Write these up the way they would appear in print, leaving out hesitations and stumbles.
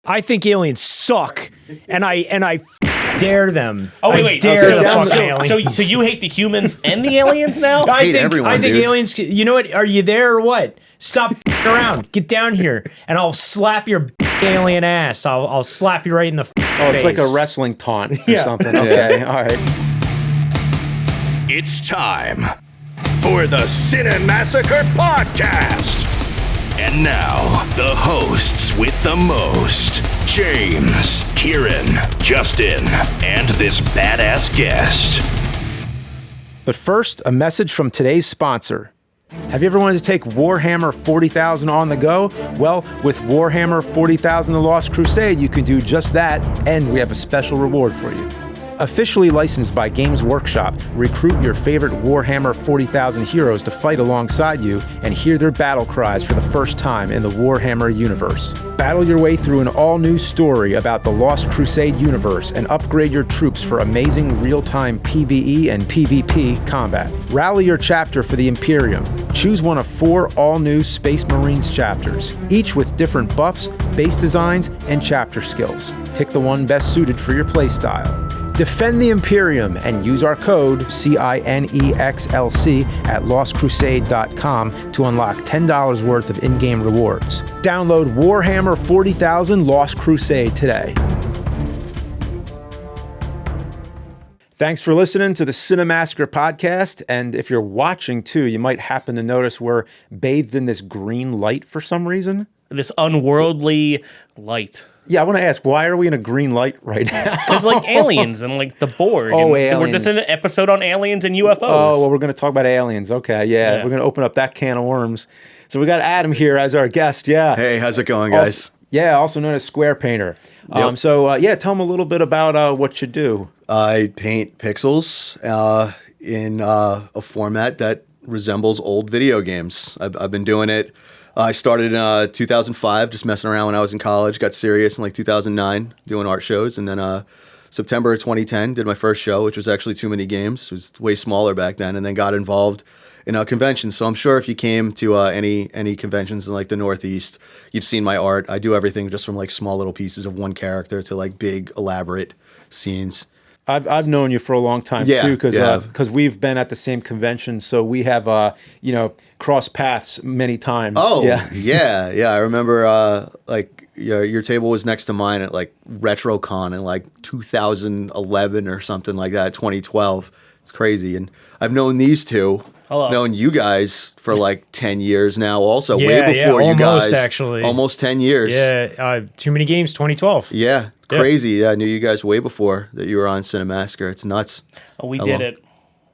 I think aliens suck, and I dare them. Oh wait, dare the fucking aliens. So you hate the humans and the aliens now? I think dude. aliens. You know what? Are you there or what? Stop around. Get down here, and I'll slap your alien ass. I'll slap you right in the face. It's like a wrestling taunt or something. Okay, all right. It's time for the Cinemassacre Podcast. And now, the hosts with the most, James, Kieran, Justin, and this badass guest. But first, a message from today's sponsor. Have you ever wanted to take Warhammer 40,000 on the go? Well, with Warhammer 40,000 The Lost Crusade, you can do just that, and we have a special reward for you. Officially licensed by Games Workshop, recruit your favorite Warhammer 40,000 heroes to fight alongside you and hear their battle cries for the first time in the Warhammer universe. Battle your way through an all-new story about the Lost Crusade universe and upgrade your troops for amazing real-time PvE and PvP combat. Rally your chapter for the Imperium. Choose one of 4 all-new Space Marines chapters, each with different buffs, base designs, and chapter skills. Pick the one best suited for your playstyle. Defend the Imperium and use our code CINEXLC at lostcrusade.com to unlock $10 worth of in-game rewards. Download Warhammer 40,000 Lost Crusade today. Thanks for listening to the Cinemassacre Podcast, and if you're watching too, you might happen to notice we're bathed in this green light for some reason. This unworldly light. Yeah, I want to ask, why are we in a green light right now? Because like aliens and like the Borg. Oh, and aliens. We're just in an episode on aliens and UFOs. Oh, well, we're going to talk about aliens. Okay, yeah. We're going to open up that can of worms. So we got Adam here as our guest, yeah. Hey, how's it going, guys? Also known as SquarePainter. Yep. Tell them a little bit about what you do. I paint pixels in a format that resembles old video games. I've been doing it. I started in 2005, just messing around when I was in college. Got serious in like 2009, doing art shows. And then September of 2010, did my first show, which was actually Too Many Games. It was way smaller back then. And then got involved in conventions. So I'm sure if you came to any conventions in like the Northeast, you've seen my art. I do everything just from like small little pieces of one character to like big, elaborate scenes. I've known you for a long time too, because we've been at the same convention, so we have crossed paths many times. Oh yeah. I remember your table was next to mine at like RetroCon in like 2011 or something like that, 2012. It's crazy, and I've known these two. Hello. Known you guys for like 10 years now. Also, way before you guys. Actually, almost 10 years. Yeah, Too Many Games, 2012. Yeah. Crazy. Yeah, I knew you guys way before that you were on Cinemassacre. It's nuts. Oh, we did it.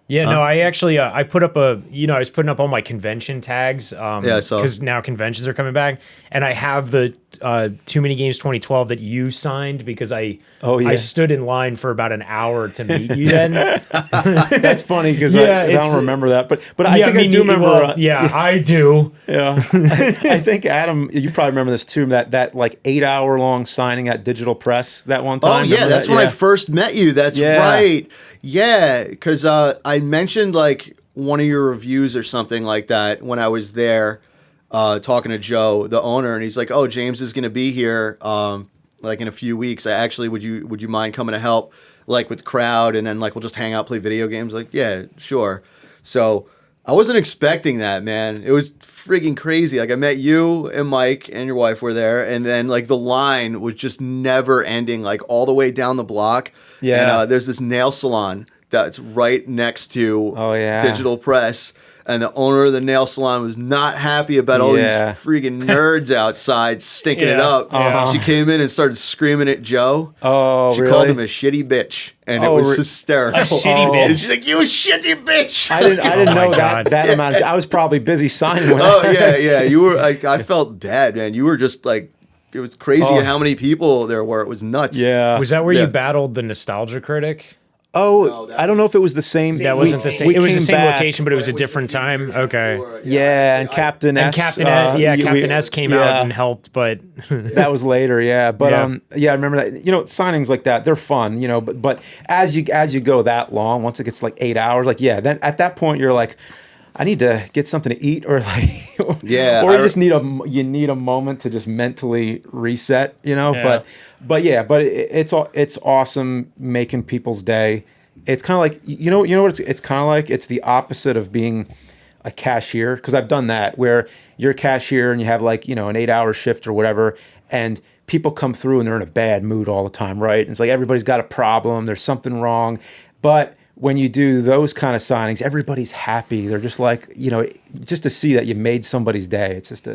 Yeah, no, I actually, I put up I was putting up all my convention tags. I saw. Because now conventions are coming back. And I have the Too Many Games 2012 that you signed because I stood in line for about an hour to meet you then. That's funny because I don't remember that. But I think I do remember. I do. Yeah. I think, Adam, you probably remember this too, that like 8-hour long signing at Digital Press that one time. Oh, yeah, that's when I first met you. That's right. Yeah, because I mentioned like one of your reviews or something like that when I was there talking to Joe, the owner, and he's like, "Oh, James is going to be here like in a few weeks. Would you mind coming to help like with the crowd, and then like we'll just hang out, play video games?" Like, yeah, sure. So I wasn't expecting that, man. It was freaking crazy. Like I met you and Mike and your wife were there, and then like the line was just never ending, like all the way down the block. Yeah. And there's this nail salon that's right next to Digital Press. And the owner of the nail salon was not happy about all these freaking nerds outside stinking it up. Uh-huh. She came in and started screaming at Joe. Oh, she really? called him a shitty bitch. And it was hysterical. A shitty bitch? And she's like, "You a shitty bitch." I didn't know that amount. I was probably busy signing when yeah. You were like, I felt bad, man. You were just like, it was crazy how many people there were. It was nuts. Yeah. Was that where you battled the Nostalgia Critic? Oh, No, I don't know if it was the same. That wasn't the same. It was the same back. location, but it was a different time. Okay. Yeah, and Captain S. Captain S came out and helped, but that was later. Yeah, but I remember that. Signings like that, they're fun. But as you go that long, once it gets like 8 hours, then at that point you're like, I need to get something to eat, or like, Yeah, or you need a moment to just mentally reset, you know. Yeah. But it's awesome making people's day. It's kind of like you know what it's kind of like. It's the opposite of being a cashier, because I've done that where you're a cashier and you have like, you know, an 8-hour shift or whatever, and people come through and they're in a bad mood all the time, right? And it's like everybody's got a problem, there's something wrong. But when you do those kind of signings, everybody's happy. They're just like, you know, just to see that you made somebody's day. It's just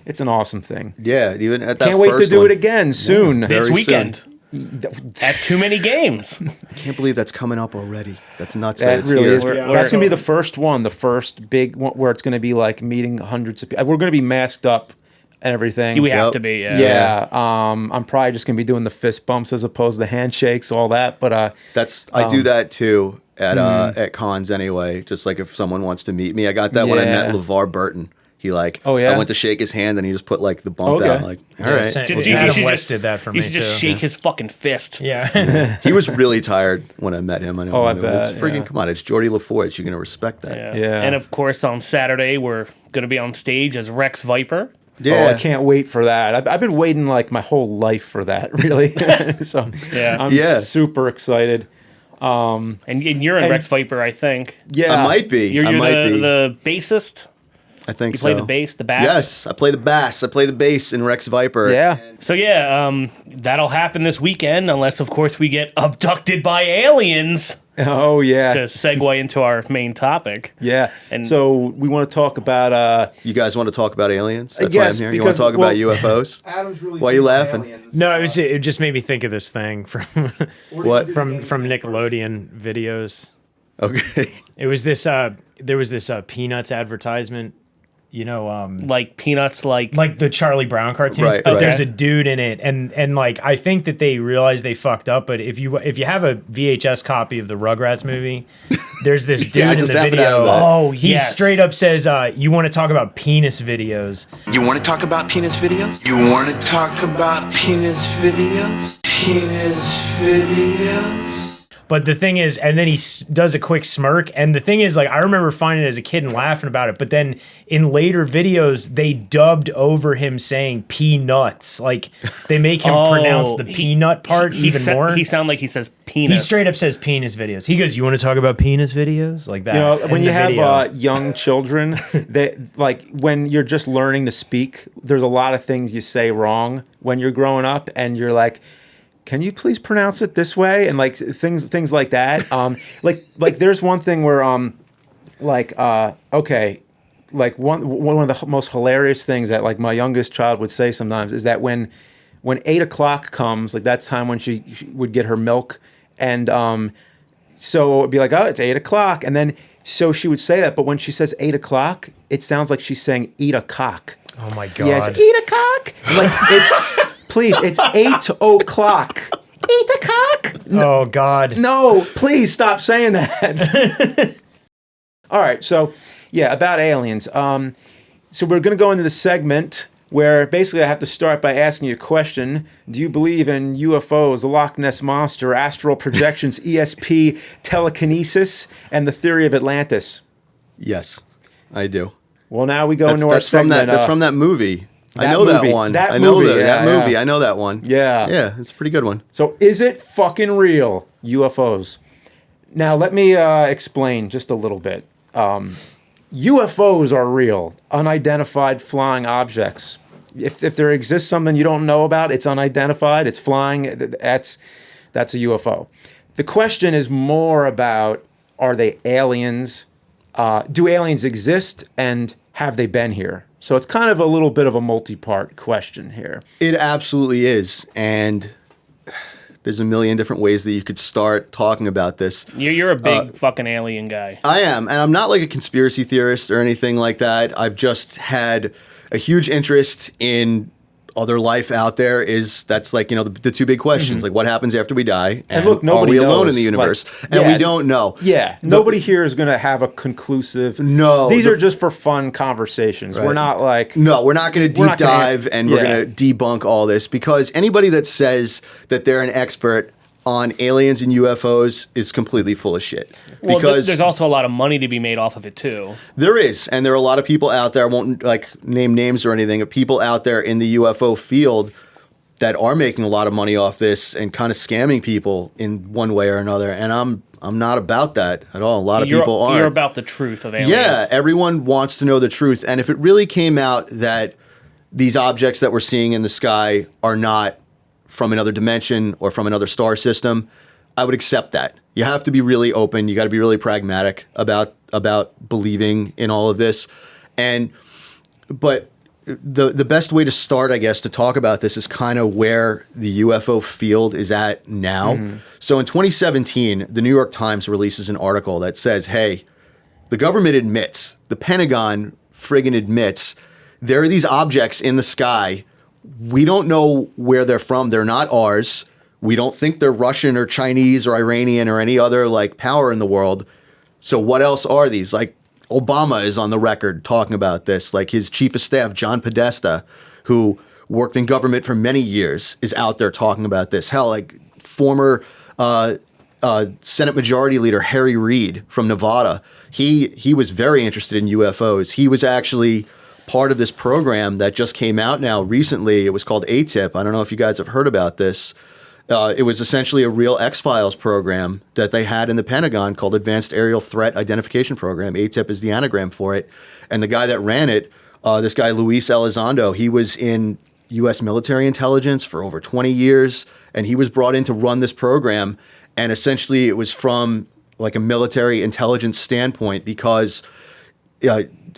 it's an awesome thing. Yeah, even at that Can't wait to first do one. it again soon. This Very weekend. soon. At Too Many Games. I can't believe that's coming up already. That's nuts. That it's really here. is. That's going to be the first one, the first big one where it's going to be like meeting hundreds of people. We're going to be masked up and everything. We have Yep. to be, yeah. Yeah. I'm probably just going to be doing the fist bumps as opposed to handshakes, all that. But I do that too at cons anyway. Just like if someone wants to meet me, I got that when I met Yeah. LeVar Burton. He like, Oh, yeah? I went to shake his hand and he just put like the bump Okay. out. Like, all right. Adam West did that for me You should just too. shake his fucking fist. Yeah. He was really tired when I met him. I know. I It's bet, freaking, yeah. come on, it's Geordie LaForge. You're gonna respect that. Yeah. And of course, on Saturday, we're going to be on stage as Rex Viper. Yeah. Oh, I can't wait for that. I've been waiting like my whole life for that, really. So Yeah. I'm Yeah. super excited. And you're in Rex Viper, I think. Yeah. I might be. You're I might be. the bassist. I think You play so. the bass, the bass. Yes, I play the bass. I play the bass in Rex Viper. Yeah. So yeah, that'll happen this weekend, unless of course we get abducted by aliens. Oh, yeah. To segue into our main topic. Yeah. And- so we want to talk about You guys want to talk about aliens? That's Yes, why I'm here. You want because- to talk about UFOs? Adam's really Why are you laughing? No, it just made me think of this thing from What? from Nickelodeon videos. Okay. It was this there was this Peanuts advertisement, you know, Like Peanuts, like the Charlie Brown cartoons, Right, but right. there's a dude in it, and like I think that they realized they fucked up. But if you have a VHS copy of the Rugrats movie, there's this dude Yeah, I in just the happened to have video. that. Oh, He yes. straight up says, "You want to talk about penis videos?" You want to talk about penis videos? You want to talk about penis videos? Penis videos? But the thing is, and then he does a quick smirk. And the thing is, like, I remember finding it as a kid and laughing about it. But then in later videos, they dubbed over him saying peanuts. Like, they make him pronounce the peanut part even more. He sound like he says penis. He straight up says penis videos. He goes, "You want to talk about penis videos?" Like that. You know, in when the you have video. young children, that like when you're just learning to speak, there's a lot of things you say wrong when you're growing up, and you're like, "Can you please pronounce it this way?" And like things like that. Like there's one thing where okay, like one of the most hilarious things that like my youngest child would say sometimes is that when 8 o'clock comes, like that's time when she would get her milk, and so it would be like, "Oh, it's 8 o'clock," and then so she would say that, but when she says 8 o'clock, it sounds like she's saying "eat a cock." Oh my god. Yes, eat a cock. Like please, it's 8 o'clock. Eat a cock. Oh god. No, please stop saying that. All right, so yeah, about aliens. So we're gonna go into the segment where basically I have to start by asking you a question. Do you believe in UFOs, the Loch Ness Monster, astral projections, ESP, telekinesis, and the theory of Atlantis? Yes, I do. Well, now we go into our That's from segment. that. That's from that movie. I that know movie. that one. That I know movie, that yeah, movie. yeah. I know that one. Yeah. Yeah, it's a pretty good one. So is it fucking real, UFOs? Now let me explain just a little bit. UFOs are real, unidentified flying objects. If there exists something you don't know about, it's unidentified, it's flying, that's a UFO. The question is more about, are they aliens? Do aliens exist, and have they been here? So it's kind of a little bit of a multi-part question here. It absolutely is, and there's a million different ways that you could start talking about this. You're a big fucking alien guy. I am, and I'm not like a conspiracy theorist or anything like that. I've just had a huge interest in other life out there. That's like, you know, the two big questions, like what happens after we die, and look, are nobody we alone knows. in the universe? Like, and yeah, we don't know. Yeah, nobody here is going to have a conclusive. No, these are just for fun conversations. Right. We're not like No, we're not going to We're deep not gonna dive answer- and we're yeah. going to debunk all this, because anybody that says that they're an expert on aliens and UFOs is completely full of shit. Well, Because there's also a lot of money to be made off of it too. there is, and there are a lot of people out there, I won't like name names or anything, but people out there in the UFO field that are making a lot of money off this and kind of scamming people in one way or another. And I'm not about that at all. A lot of people aren't. You're about the truth of aliens. Yeah, everyone wants to know the truth. And if it really came out that these objects that we're seeing in the sky are not from another dimension or from another star system, I would accept that. You have to be really open. You got to be really pragmatic about believing in all of this. But the best way to start, I guess, to talk about this is kind of where the UFO field is at now. Mm-hmm. So in 2017, the New York Times releases an article that says, hey, the government admits, the Pentagon friggin' admits, there are these objects in the sky. We don't know where they're from. They're not ours. We don't think they're Russian or Chinese or Iranian or any other like power in the world. So what else are these? Like Obama is on the record talking about this. Like his chief of staff, John Podesta, who worked in government for many years, is out there talking about this. Hell, like former Senate Majority Leader Harry Reid from Nevada, he was very interested in UFOs. He was actually part of this program that just came out now recently. It was called ATIP. I don't know if you guys have heard about this. It was essentially a real X-Files program that they had in the Pentagon called Advanced Aerial Threat Identification Program. ATIP is the anagram for it. And the guy that ran it, this guy Luis Elizondo, he was in U.S. military intelligence for over 20 years, and he was brought in to run this program. And essentially it was from like a military intelligence standpoint because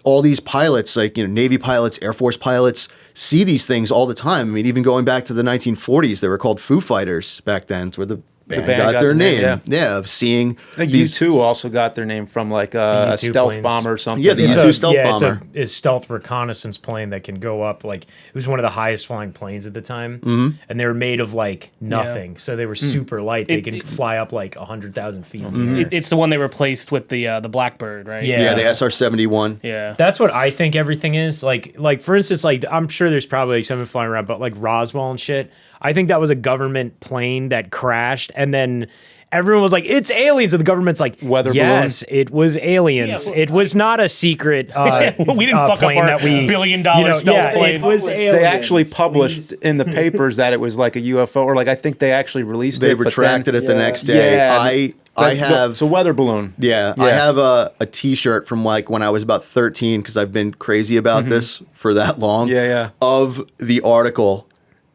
all these pilots, like, Navy pilots, Air Force pilots, see these things all the time. I mean, even going back to the 1940s, they were called Foo Fighters back then. It's where the band got their name. Yeah, of seeing I think U2 also got their name from like a stealth planes. bomber or something. Yeah, the U2 stealth bomber. It's a stealth reconnaissance plane that can go up. Like, it was one of the highest flying planes at the time. Mm-hmm. And they were made of like nothing. So they were super light. They can fly up like 100,000 feet in the air. It's the one they replaced with the Blackbird, right? Yeah. Yeah, the SR-71. Yeah. That's what I think everything is. Like for instance, like I'm sure there's probably something flying around, but like Roswell and shit, I think that was a government plane that crashed, and then everyone was like, "It's aliens," and the government's like, Weather "Yes, it was aliens. Yeah, well, it was not a secret we didn't fuck plane up our that we billion-dollar stealth plane. It was aliens. They actually published in the papers that it was like a UFO, or like I think they actually released They it. retracted it the next day. Yeah, I have it's a weather balloon. I have a T-shirt from like when I was about 13 because I've been crazy about this for that long. Yeah. Of the article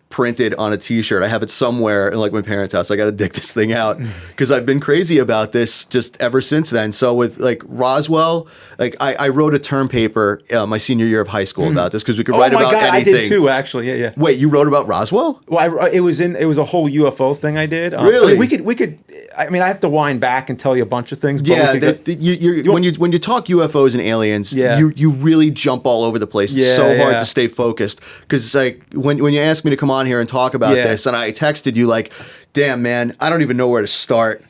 printed on a T-shirt. I have it somewhere in like my parents' house. I got to dig this thing out because I've been crazy about this just ever since then. So with like Roswell, like I wrote a term paper my senior year of high school about this because we could write about anything. I did too, actually. Yeah. Wait, you wrote about Roswell? Well, it was a whole UFO thing I did. Really? I mean, we could. I mean, I have to wind back and tell you a bunch of things. But Yeah, when you talk UFOs and aliens, Yeah. you really jump all over the place. It's Yeah, so hard yeah. to stay focused because it's like when you asked me to come on here and talk about Yeah. this, and I texted you like, "Damn, man, I don't even know where to start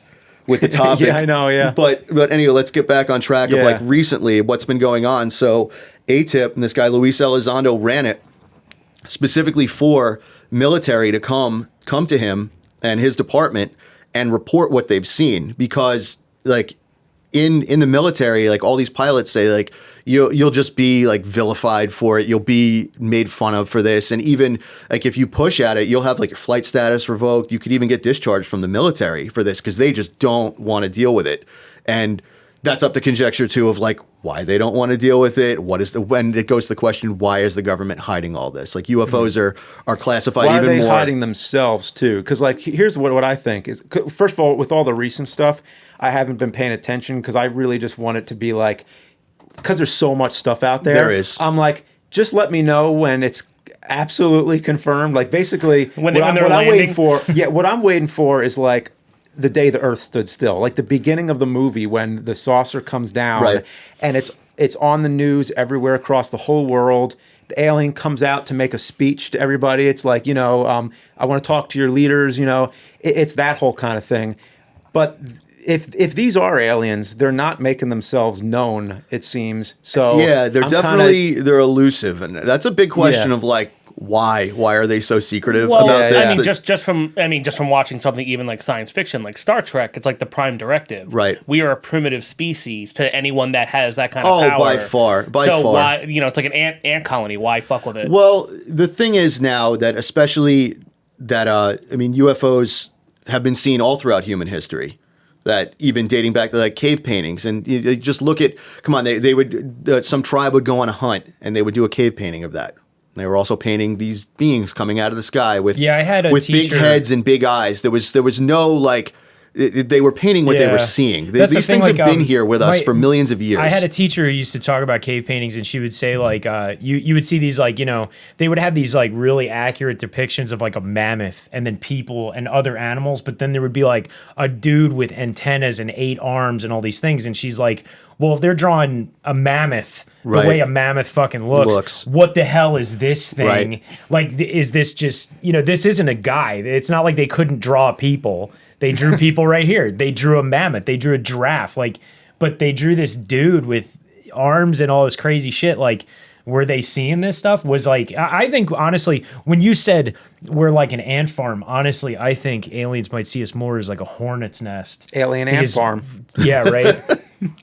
with the topic." Yeah, I know, yeah. But anyway, let's get back on track of Yeah. like recently what's been going on. So ATIP and this guy Luis Elizondo ran it specifically for military to come to him and his department and report what they've seen because like in the military, like all these pilots say like you'll just be like vilified for it. You'll be made fun of for this. And even like if you push at it, you'll have like your flight status revoked. You could even get discharged from the military for this because they just don't want to deal with it. And that's up to conjecture too of like why they don't want to deal with it. When it goes to the question, why is the government hiding all this? Like UFOs are classified why even are they more. hiding themselves too? Because like here's what I think is, first of all, with all the recent stuff, I haven't been paying attention because I really just want it to be like, because there's so much stuff out there. There is. I'm like, just let me know when it's absolutely confirmed. Like basically, When what they're I'm waiting landing? for. Yeah, what I'm waiting for is like the day the Earth stood still, like the beginning of the movie when the saucer comes down, Right. and it's on the news everywhere across the whole world. The alien comes out to make a speech to everybody. It's like, I want to talk to your leaders. It's that whole kind of thing. But if these are aliens, they're not making themselves known, it seems. So Yeah, they're I'm definitely they're elusive, and that's a big question Yeah. of like Why are they so secretive Well, about this? I mean, just from watching something even like science fiction, like Star Trek, it's like the prime directive. Right. We are a primitive species to anyone that has that kind of power. By far. So why, it's like an ant colony. Why fuck with it? Well, the thing is now that especially that UFOs have been seen all throughout human history. That even dating back to like cave paintings, and you just look at, come on, they would some tribe would go on a hunt and they would do a cave painting of that. They were also painting these beings coming out of the sky with I had a with teacher, big heads and big eyes. There was no like. They were painting what they were seeing. That's These the thing, things have like, been here with us for millions of years. I had a teacher who used to talk about cave paintings, and she would say, like, you would see these, like, they would have these, like, really accurate depictions of, like, a mammoth and then people and other animals, but then there would be, like, a dude with antennas and 8 arms and all these things, and she's like, well, if they're drawing a mammoth the way a mammoth fucking looks, what the hell is this thing? Right. Like, is this just, this isn't a guy. It's not like they couldn't draw people. They drew people right here. They drew a mammoth. They drew a giraffe. Like, but they drew this dude with arms and all this crazy shit. Like, were they seeing this stuff? Was like, I think honestly, when you said we're like an ant farm, honestly, I think aliens might see us more as like a hornet's nest. Alien ant farm. Yeah, right.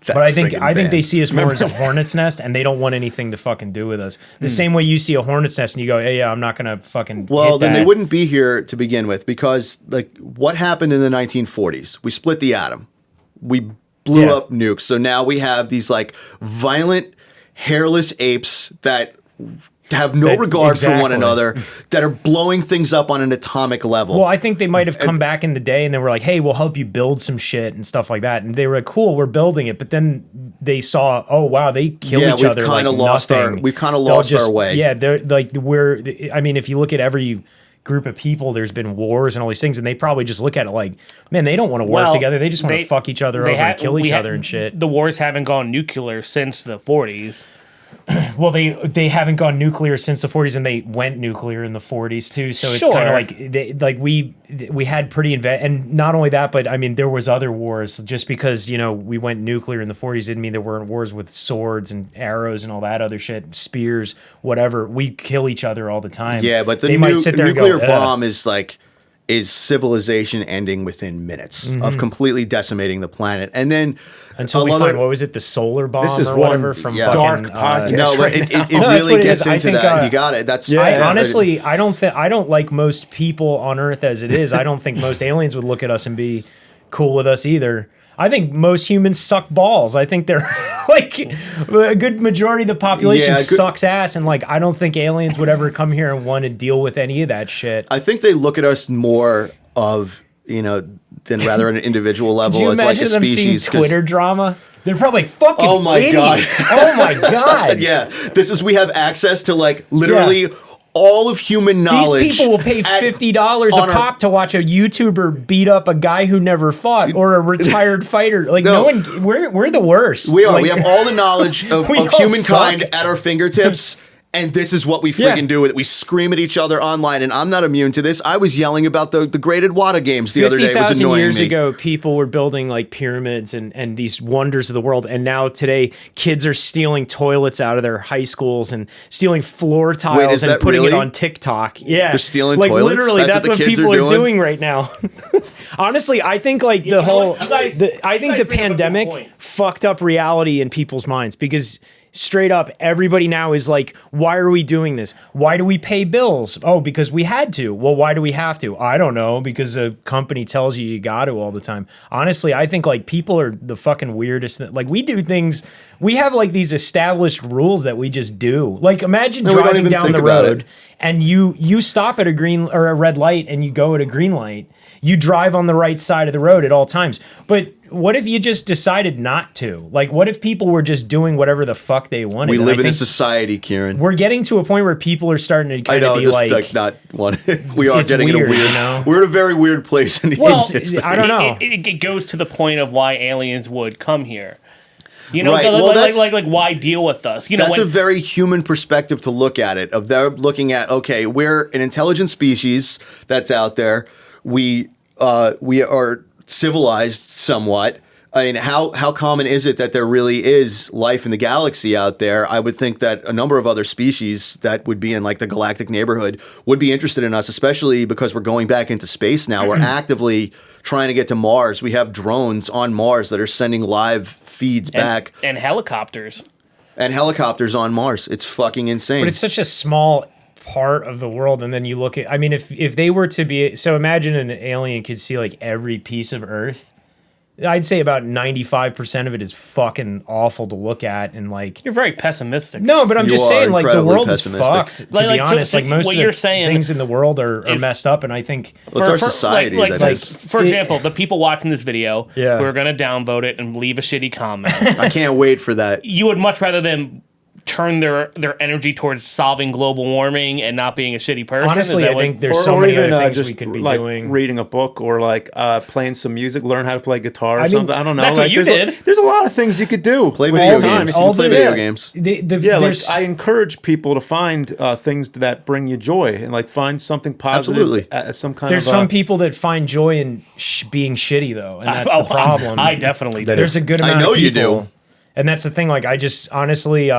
But I think they see us more as a hornet's nest, and they don't want anything to fucking do with us. The same way you see a hornet's nest and you go, hey, yeah, I'm not gonna fucking. Well, then they wouldn't be here to begin with, because like what happened in the 1940s? We split the atom. We blew up nukes. So now we have these like violent, hairless apes that have no regard for one another, that are blowing things up on an atomic level. Well, I think they might have come back in the day and they were like, hey, we'll help you build some shit and stuff like that. And they were like, cool, we're building it. But then they saw, oh, wow, they kill each other like nothing. We've kind of lost our way. Yeah, they're like, if you look at every group of people, there's been wars and all these things, and they probably just look at it like, man, they don't want to work together. They just want to fuck each other over and kill each other and shit. The wars haven't gone nuclear since the 40s. Well, they haven't gone nuclear since the 40s, and they went nuclear in the 40s too. So it's kind of like we had pretty and not only that, but I mean there was other wars. Just because we went nuclear in the 40s didn't mean there weren't wars with swords and arrows and all that other shit, spears, whatever. We kill each other all the time. Yeah, but the nuclear bomb is civilization ending within minutes of completely decimating the planet, and then. Until we find, what was it, the solar bomb or whatever from dark podcast. No, but it really gets into that. You got it. That's honestly, I don't like most people on Earth as it is. I don't think most aliens would look at us and be cool with us either. I think most humans suck balls. I think they're like a good majority of the population sucks ass, and like I don't think aliens would ever come here and want to deal with any of that shit. I think they look at us more of than rather on an individual level as like a them species. Seeing Twitter drama? They're probably like, fucking oh my idiots. God. Oh my God. Yeah. We have access to like literally all of human knowledge. These people will pay $50 a pop to watch a YouTuber beat up a guy who never fought or a retired fighter. Like no one, we're the worst. We are. Like, we have all the knowledge of humankind at our fingertips. And this is what we freaking do with it. We scream at each other online, and I'm not immune to this. I was yelling about the graded Wada games the other day. It was annoying 50,000 years ago, people were building like pyramids and these wonders of the world, and now today, kids are stealing toilets out of their high schools and stealing floor tiles and putting it on TikTok. Yeah, they're stealing like toilets. Literally, that's what people are doing right now. Honestly, I think like the pandemic fucked up reality in people's minds because. Straight up, everybody now is like, why are we doing this? Why do we pay bills? Oh, because we had to. Well, why do we have to? I don't know, because a company tells you got to all the time. Honestly, I think like people are the fucking weirdest. Like we do things, we have like these established rules that we just do. Like imagine driving down the road and you stop at a green or a red light and you go at a green light. You drive on the right side of the road at all times. But what if you just decided not to? Like, what if people were just doing whatever the fuck they wanted? We live in a society, Kieran. We're getting to a point where people are starting to kind of be like not one. We are getting weird, in a weird. We're in a very weird place in history. I don't know. It goes to the point of why aliens would come here. Right. Like why deal with us? That's a very human perspective to look at it. Of they're looking at, okay, we're an intelligent species that's out there. We are civilized somewhat. I mean, how common is it that there really is life in the galaxy out there? I would think that a number of other species that would be in like the galactic neighborhood would be interested in us, especially because we're going back into space now. We're actively trying to get to Mars. We have drones on Mars that are sending live feeds back. And helicopters. And helicopters on Mars. It's fucking insane. But it's such a small part of the world, and then you look at, I mean, if they were to be, so imagine an alien could see like every piece of Earth. I'd say about 95% of it is fucking awful to look at, and like You're very pessimistic. no, but I'm You just are saying like the incredibly world is pessimistic. fucked. To Like- be so- honest, so like most what of you're the saying things in the world are is- messed up, and I think Well, it's our society that is. for example, the people watching this video Yeah. who are going to downvote it and leave a shitty comment, I can't wait for that. you would much rather them turn their energy towards solving global warming and not being a shitty person. honestly, Is that I what- think there's so many other things just we could be like doing. reading a book or like playing some music, learn how to play guitar or mean, something. I don't know. that's like, what you there's did. There's a lot of things you could do. Play with video your time. games. all You play the- video yeah. games. Yeah, like there's- I encourage people to find things that bring you joy and like find something positive. Absolutely. As some kind There's of. some people that find joy in being shitty though, and that's the problem. I definitely do. There's a good amount I know of you people, do. and that's the thing. Like, I just honestly,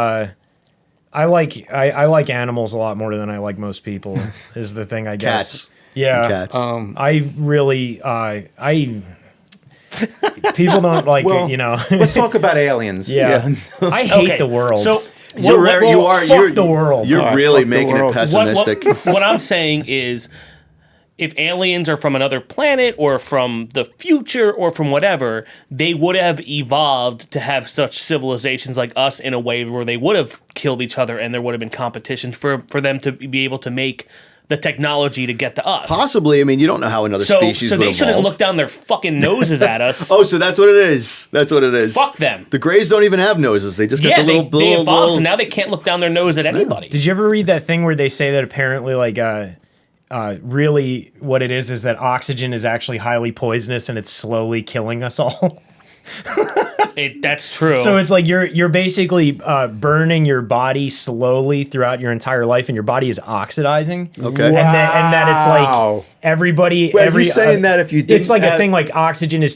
I like animals a lot more than I like most people. Is the thing, I guess. Cats. Yeah. Cats. I really, people don't like Well, you know. Let's talk about aliens. Yeah. I hate Okay, the world. So fuck the world. You're Alright, really fuck the making it world. pessimistic. what I'm saying is, if aliens are from another planet or from the future or from whatever, they would have evolved to have such civilizations like us in a way where they would have killed each other and there would have been competition for them to be able to make the technology to get to us. Possibly. I mean, you don't know how another So species would they shouldn't evolve. look down their fucking noses at us. Oh, so that's what it is. That's what it is. Fuck them. The Greys don't even have noses. They just Yeah, got the little, they evolved, little. so now they can't look down their nose at anybody. Did you ever read that thing where they say that apparently like really what it is that oxygen is actually highly poisonous and it's slowly killing us all? That's true. So it's like you're basically burning your body slowly throughout your entire life, and your body is oxidizing. Okay. And that it's Wow. like everybody. Wait, are you saying that if you didn't it's like a have- thing like oxygen is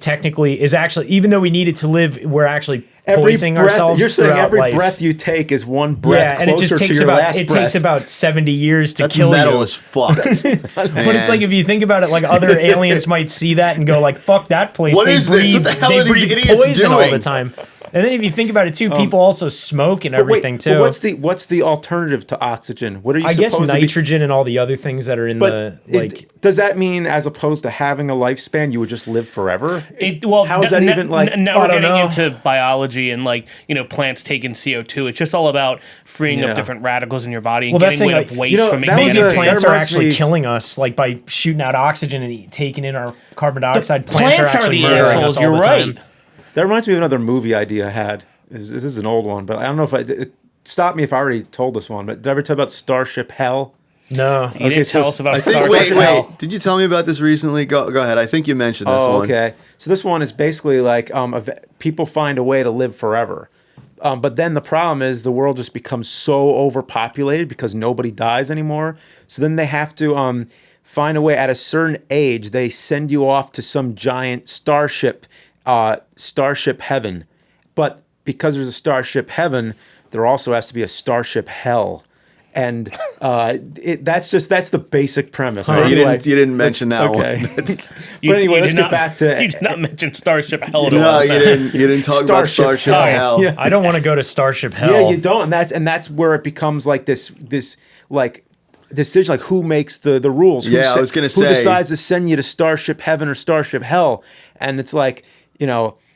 actually, even though we need it to live, we're actually Every poisoning breath, ourselves. you're saying throughout every life. breath you take is one breath Yeah, and it closer just to takes your about last breath. 70 years to That's kill metal you. as fuck. But it's like, if you think about it, like other aliens might see that and go like, "Fuck that place." What they is this? breathe, What the hell they are these breathe idiots poison all the doing? time. And then if you think about it too, people also smoke and But wait, everything but too. what's the alternative to oxygen? What are you I guess supposed to be? nitrogen and all the other things that are in the like. Does that mean, as opposed to having a lifespan, you would just live forever? How is that n- even like? Now I we're don't getting know. into biology and like plants taking CO2. It's just all about freeing Yeah. up different radicals in your body and Well, that's getting rid the of thing, waste like, from that making was Maybe a- energy. plants that are reminds actually me- killing us, like by shooting out oxygen and taking in our carbon dioxide. Plants are actually the murdering assholes. us all You're the right. time. That reminds me of another movie idea I had. This is an old one, but I don't know if stop me if I already told this one. But did I ever tell about Starship Hell? No, You didn't so tell us about I think. Starship Wait. Hell. Did you tell me about this recently? Go ahead. I think you mentioned this Oh, one. okay. So this one is basically like people find a way to live forever. But then the problem is the world just becomes so overpopulated because nobody dies anymore. So then they have to find a way at a certain age. They send you off to some giant starship heaven. But because there's a starship heaven, there also has to be a starship hell. And that's the basic premise. You didn't mention that okay. one. But anyway, let's get back to You did not mention Starship Hell at No, all. you didn't. You didn't talk about Starship Starship Hell. Hell. I don't want to go to Starship Hell. Yeah, you don't, and that's where it becomes like this like decision, like who makes the rules. Yeah, I was gonna who say. decides to send you to Starship Heaven or Starship Hell, and it's like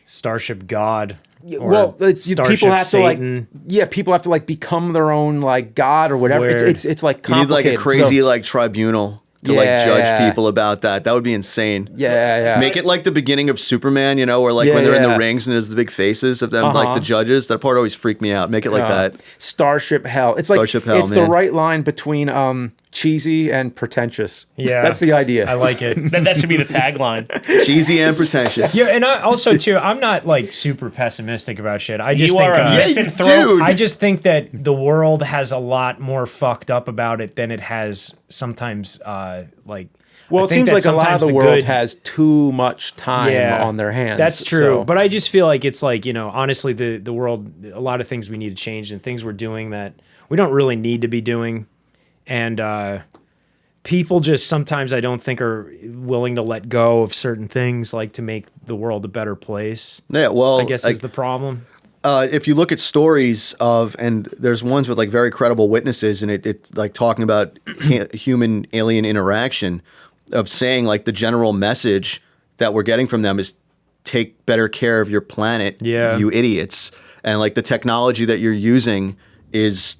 Starship God. Or well, Starship people have Satan. people have to like become their own like god or whatever. Weird. It's like You need like complicated. a crazy So- like tribunal to Yeah. like judge people about that. That would be insane. yeah. Make it like the beginning of Superman, where like Yeah, when they're in yeah. the rings and there's the big faces of them, like the judges. That part always freaked me out. Make it like that. Starship Hell. It's Starship like Hell, it's man. the right line between cheesy and pretentious. Yeah, that's the idea. I like it. That should be the tagline. Cheesy and pretentious. Yeah, and I also too, I'm not like super pessimistic about shit. I just You think are a Yeah, misanthrope. dude. I just think that the world has a lot more fucked up about it than it has sometimes like Well, it seems like a lot of the world has too much time on their hands. That's true. But I just feel like it's like, honestly, the world, a lot of things we need to change and things we're doing that we don't really need to be doing. And people just sometimes I don't think are willing to let go of certain things like to make the world a better place. Yeah, well, I guess is the problem. If you look at stories and there's ones with like very credible witnesses, and it's like talking about human alien interaction, of saying like the general message that we're getting from them is take better care of your planet, you idiots, and like the technology that you're using is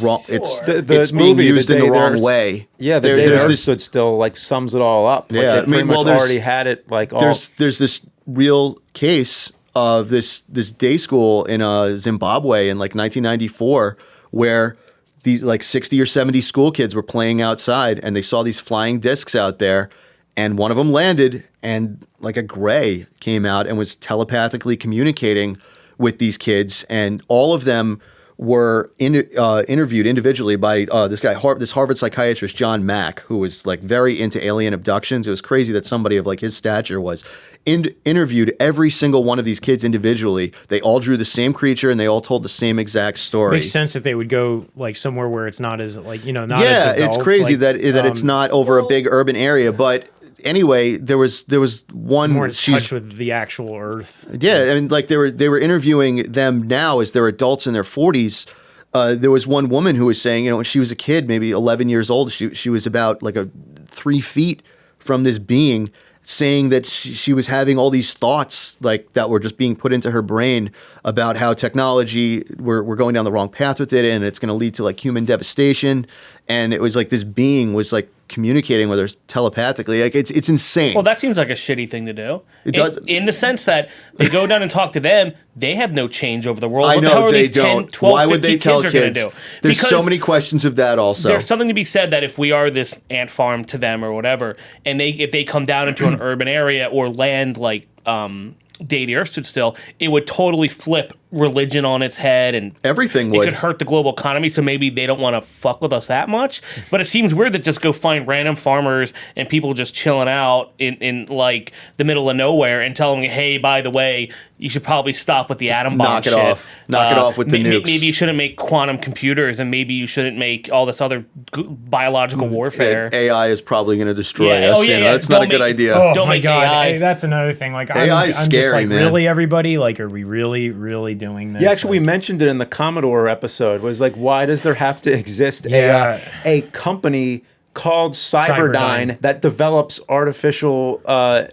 wrong. Sure. It's being used in the wrong way. Yeah, the day Earth stood still like sums it all up. Like, they pretty much already had it like all. There's this real case of this day school in Zimbabwe in like 1994 where these like 60 or 70 school kids were playing outside and they saw these flying discs out there, and one of them landed and like a gray came out and was telepathically communicating with these kids, and all of them were interviewed individually by this Harvard psychiatrist, John Mack, who was like very into alien abductions. It was crazy that somebody of like his stature was interviewed every single one of these kids individually. They all drew the same creature and they all told the same exact story. Makes sense that they would go like somewhere where it's not as like, not it's crazy that it's not over a big urban area, but anyway, there was one more in touch with the actual Earth. Yeah, I mean, like they were interviewing them now as they're adults in their 40s. There was one woman who was saying, when she was a kid, maybe 11 years old, she was about like 3 feet from this being, saying that she was having all these thoughts like that were just being put into her brain about how technology, we're going down the wrong path with it, and it's going to lead to like human devastation. And it was like this being was like communicating with her telepathically. Like it's insane. Well, that seems like a shitty thing to do. It does. In the sense that they go down and talk to them, they have no change over the world. I What the know hell are they these 10, don't. 12, Why would 15 they tell kids are going kids? to do? There's Because so many questions of that also. There's something to be said that if we are this ant farm to them or whatever, and if they come down into an urban area or land like Day the Earth Stood Still, it would totally flip religion on its head, and everything it would. could hurt the global economy. So maybe they don't want to fuck with us that much. But it seems weird that just go find random farmers and people just chilling out in like the middle of nowhere and tell them, hey, by the way, you should probably stop with the atom bomb knock it shit. Knock it off with the nukes. Maybe you shouldn't make quantum computers, and maybe you shouldn't make all this other biological warfare. AI is probably going to destroy us. That's not a good idea. Oh Don't my make God, AI. that's another thing. Like AI I'm is scary, just like, man. really, everybody? Like, are we really, really doing this? Yeah, actually, we mentioned it in the Commodore episode. Was like, why does there have to exist a company called Cyberdyne that develops artificial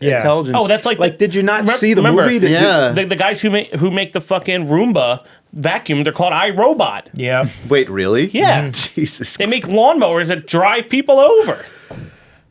intelligence? Oh, that's like did you not see the movie? The guys who make the fucking Roomba vacuum, they're called iRobot. Yeah. Wait, really? Yeah. Jesus. They make lawnmowers that drive people over.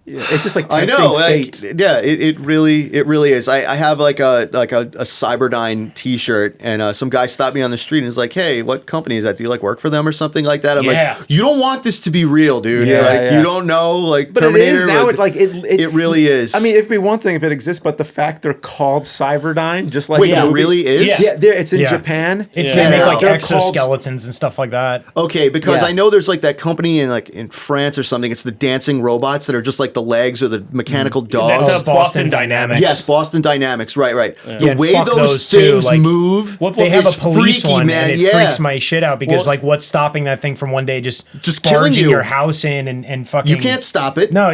Yeah, it's just like I know, fate. It really is. I have like a Cyberdyne T-shirt, and some guy stopped me on the street and is like, "Hey, what company is that? Do you like work for them or something like that?" I'm like, "You don't want this to be real, dude. You don't know, like but Terminator." It is now. It really is. I mean, it'd be one thing if it exists, but the fact they're called Cyberdyne, just like it really is. Yeah, it's in Japan. They make like exoskeletons and stuff like that. Okay, because I know there's like that company in France or something. It's the dancing robots that are just like the legs or the mechanical dogs. That's Boston Dynamics. Yes, Boston Dynamics. Right. Yeah. The way those things move, they have a police freaky, one, man. and it freaks my shit out because like, what's stopping that thing from one day just killing you, your house in and fucking? You can't stop it. No,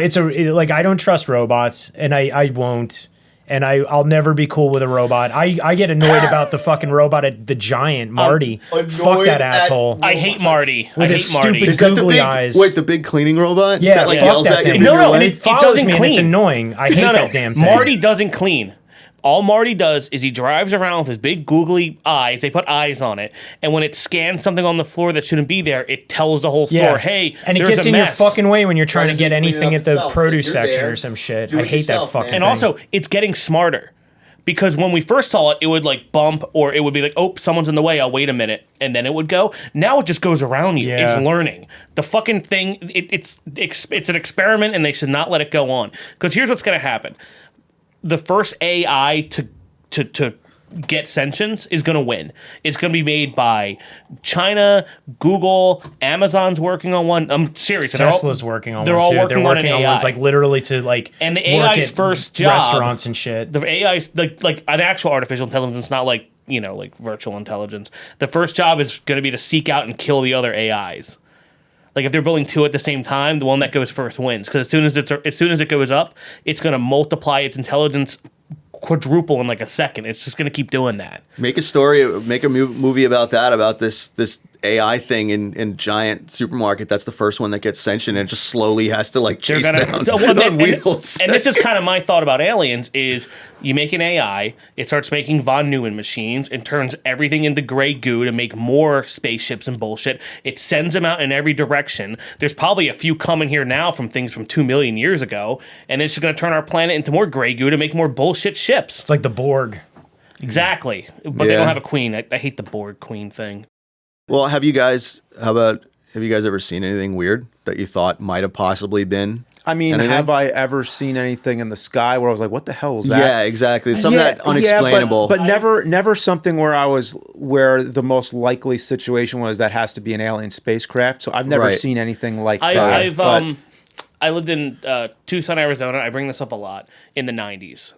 like I don't trust robots, and I won't. And I'll never be cool with a robot. I get annoyed about the fucking robot at the Giant, Marty. Fuck that asshole. I hate Marty. With his stupid googly eyes. Wait, the big cleaning robot? Yeah, that like yells at you. No, and it follows me, and it's annoying. I hate that damn thing. Marty doesn't clean. All Marty does is he drives around with his big googly eyes. They put eyes on it, and when it scans something on the floor that shouldn't be there, it tells the whole store, "Hey, and it there's gets a in mess." your fucking way when you're trying to get anything at the itself? produce You're section there. or some shit. Do I it hate yourself, that fucking man. thing. And also, it's getting smarter. Because when we first saw it, it would like bump, or it would be like, "Oh, someone's in the way. I'll wait a minute," and then it would go. Now it just goes around you. Yeah. It's learning. The fucking thing. It's an experiment, and they should not let it go on. Because here's what's going to happen: the first AI to get sentience is going to win. It's going to be made by China, Google, Amazon's working on one. I'm serious. Tesla's working on they're one all too. working They're working on on AI. ones like literally to like and the work AI's at first job, restaurants and shit. The AI's like an actual artificial intelligence, not like like virtual intelligence. The first job is going to be to seek out and kill the other AIs. Like if they're building two at the same time, the one that goes first wins. Because as soon as it goes up, it's going to multiply its intelligence quadruple in like a second. It's just going to keep doing that. Make a movie about that, about this AI thing in giant supermarket. That's the first one that gets sentient and just slowly has to like chase down on wheels. And this is kind of my thought about Aliens is you make an AI, it starts making von Neumann machines and turns everything into gray goo to make more spaceships and bullshit. It sends them out in every direction. There's probably a few coming here now from things from 2 million years ago, and it's just going to turn our planet into more gray goo to make more bullshit ships. It's like the Borg. Exactly. But they don't have a queen. I hate the Borg queen thing. Well, have you guys ever seen anything weird that you thought might have possibly been? I mean, anything? Have I ever seen anything in the sky where I was like, "What the hell is that?" Yeah, exactly. Something that unexplainable. But never something where the most likely situation was that has to be an alien spacecraft. So I've never seen anything like that. I lived in Tucson, Arizona. I bring this up a lot in the 90s.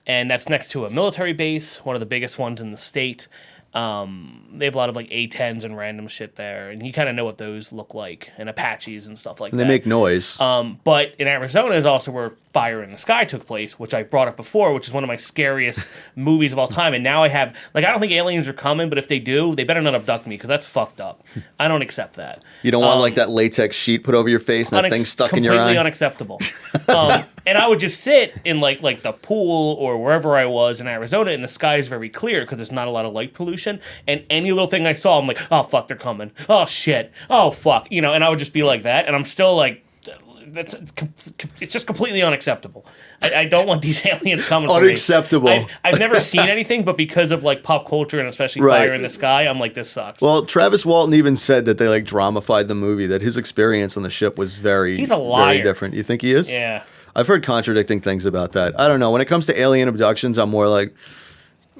And that's next to a military base, one of the biggest ones in the state. They have a lot of like A-10s and random shit there, and you kind of know what those look like, and Apaches and stuff like that. They make noise. But in Arizona is also where Fire in the Sky took place, which I brought up before, which is one of my scariest movies of all time. And now I have, I don't think aliens are coming, but if they do, they better not abduct me, because that's fucked up. I don't accept that. You don't want that latex sheet put over your face and that thing stuck in your eye? Completely unacceptable. And I would just sit in like the pool or wherever I was in Arizona, and the sky is very clear because there's not a lot of light pollution. And any little thing I saw, I'm like, oh fuck, they're coming. Oh shit. Oh fuck. And I would just be like that, and I'm still like, it's just completely unacceptable. I don't want these aliens coming. Unacceptable. For me. I've never seen anything, but because of like pop culture and especially Fire in the Sky, I'm like, this sucks. Well, Travis Walton even said that they dramified the movie, that his experience on the ship was He's a liar. very different. You think he is? Yeah. I've heard contradicting things about that. I don't know. When it comes to alien abductions, I'm more like,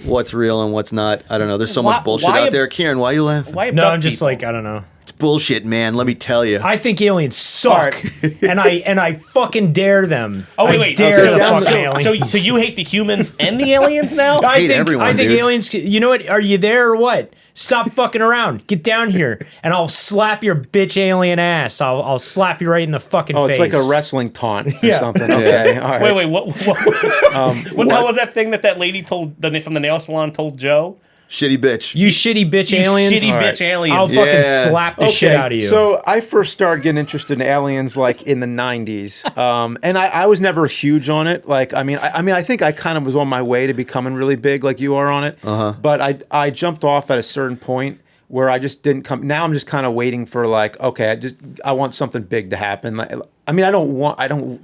what's real and what's not. I don't know. There's so much bullshit out there. Kieran, why are you laughing? No, I'm just people? I don't know. It's bullshit, man. Let me tell you. I think aliens suck, and I fucking dare them. Oh wait, dare the fucking aliens. So you hate the humans and the aliens now? I hate everyone, dude. aliens. You know what? Are you there or what? Stop fucking around. Get down here, and I'll slap your bitch alien ass. I'll slap you right in the fucking face. Oh, it's like a wrestling taunt or something. Okay, all right. Wait, what the hell was that thing that lady told from the nail salon told Joe? Shitty bitch. You shitty bitch aliens. Shitty bitch aliens. I'll fucking slap the shit out of you. So I first started getting interested in aliens in the 90s. And I was never huge on it. I think I kind of was on my way to becoming really big like you are on it. But I jumped off at a certain point where I just didn't come. Now I'm just kind of waiting for I want something big to happen. I don't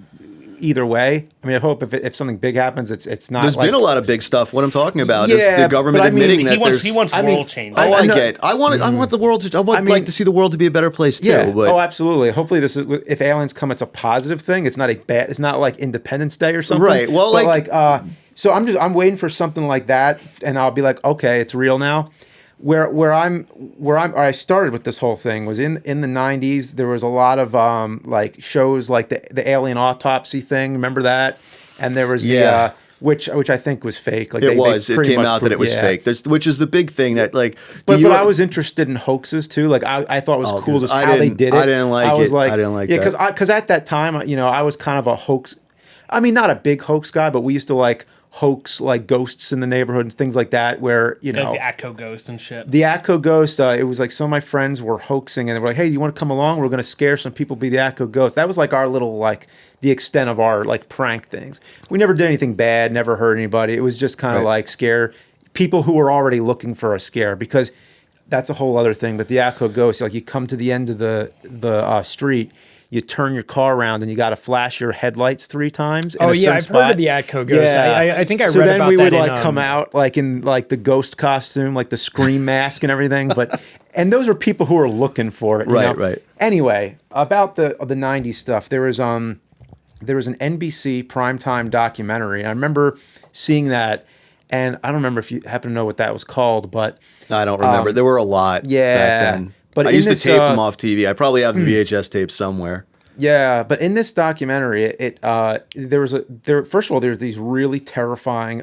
either way. I hope if something big happens, it's not. There's been a lot of big stuff. What I'm talking about is the government admitting that he wants world change. Oh, I want the world to. I would like to see the world to be a better place too. Yeah. But. Oh, absolutely. Hopefully, if aliens come, it's a positive thing. It's not it's not like Independence Day or something. Right. Well, so I'm waiting for something like that, and I'll be like, okay, it's real now. Where I started with this whole thing was in the 90s. There was a lot of shows like the Alien Autopsy thing. Remember that? And there was which I think was fake. It came out that it was fake. Which is the big thing that But I was interested in hoaxes too. I thought it was cool just how they did it. I didn't like it. I didn't like that. Because at that time, I was kind of a hoax. I mean, not a big hoax guy, but we used to hoax ghosts in the neighborhood and things like that, where the Atco ghost and shit. The Atco ghost, it was some of my friends were hoaxing, and they were like, "Hey, do you want to come along? We're going to scare some people, be the Atco ghost." That was our little the extent of our prank things. We never did anything bad, never hurt anybody. It was just kind of scare people who were already looking for a scare, because that's a whole other thing. But the Atco ghost, you come to the end of the street. You turn your car around and you got to flash your headlights 3 times. I've heard of the Atco ghost. Yeah. I think I read about that. So then we would come out in the ghost costume, the scream mask and everything. And those are people who are looking for it. Right. Anyway, about the 90s stuff, there was an NBC Primetime Documentary. I remember seeing that, And I don't remember if you happen to know what that was called, but I don't remember. There were a lot back then. But I used to tape them off TV. I probably have the VHS tapes somewhere. Yeah, but in this documentary, first of all, there's these really terrifying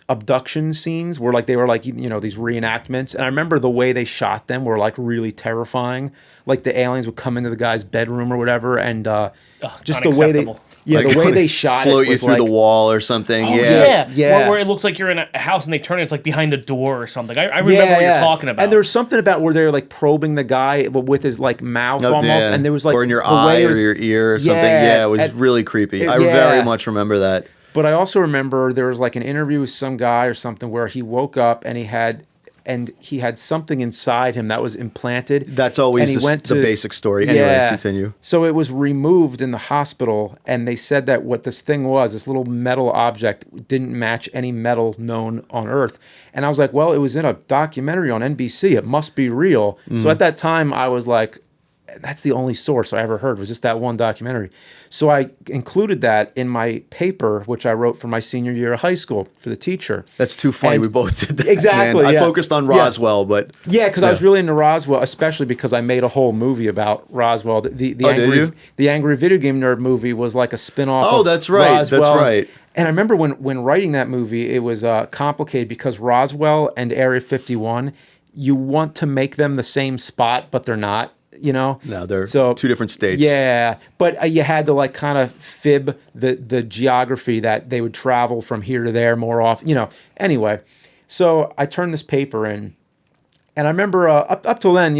abduction scenes where like they were like these reenactments, and I remember the way they shot them were like really terrifying. Like the aliens would come into the guy's bedroom or whatever, and just the way they. Yeah, like the way they shot float it was you through like, the wall or something. Oh, yeah. Where it looks like you're in a house and they turn it, it's like behind the door or something. I remember what you're talking about. And there's something about where they're like probing the guy with his like mouth almost, and there was like or in your eye or your ear or something. Yeah, it was really creepy. I very much remember that. But I also remember there was like an interview with some guy or something where he woke up and he had something inside him that was implanted. That's always the basic story. Anyway, continue. So it was removed in the hospital, and they said that what this thing was, this little metal object, didn't match any metal known on Earth. And I was like, well, it was in a documentary on NBC. It must be real. So at that time, I was like, that's the only source I ever heard was just that one documentary. So I included that in my paper, which I wrote for my senior year of high school for the teacher. That's too funny. We both did that. Exactly. Man. I focused on Roswell, but because I was really into Roswell, especially because I made a whole movie about Roswell. The Angry Video Game Nerd movie was like a spin-off. Oh, that's right. Roswell. That's right. And I remember when writing that movie, it was complicated because Roswell and Area 51, you want to make them the same spot, but they're not. No, they're two different states. Yeah, but you had to like kind of fib the geography that they would travel from here to there more often. Anyway, so I turned this paper in, and I remember up till then,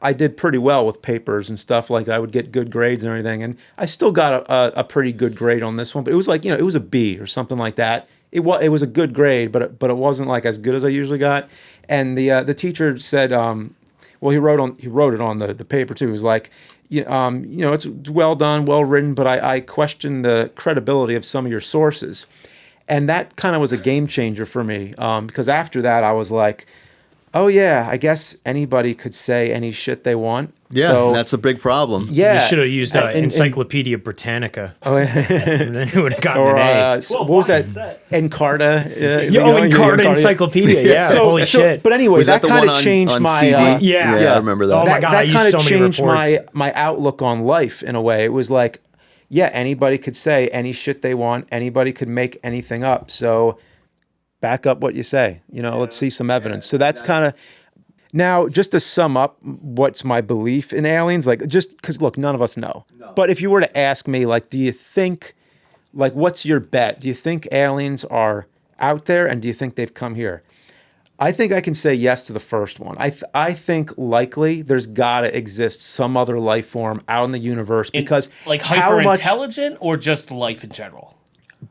I did pretty well with papers and stuff. Like I would get good grades and everything, and I still got a pretty good grade on this one. But it was like it was a B or something like that. It was a good grade, but it wasn't like as good as I usually got. And the teacher said. Well, he wrote it on the paper too. He was like, it's well done, well written, but I question the credibility of some of your sources, and that kind of was a game changer for me because after that I was like, oh yeah, I guess anybody could say any shit they want. Yeah, so, that's a big problem. Yeah, you should have used Encyclopedia Britannica. Oh, and then you would have gotten an A. What was that? Encarta. Encarta Encyclopedia. Yeah, holy shit. But anyway, that kind of changed my. Yeah, I remember that. Oh my god, that kind of changed reports. my outlook on life in a way. It was like, yeah, anybody could say any shit they want. Anybody could make anything up. So. Back up what you say. Let's see some evidence. So that's kind of... Now, just to sum up what's my belief in aliens, like, just because, look, none of us know. No. But if you were to ask me, like, do you think... Like, what's your bet? Do you think aliens are out there, and do you think they've come here? I think I can say yes to the first one. I think likely there's got to exist some other life form out in the universe because... Like hyper-intelligent or just life in general?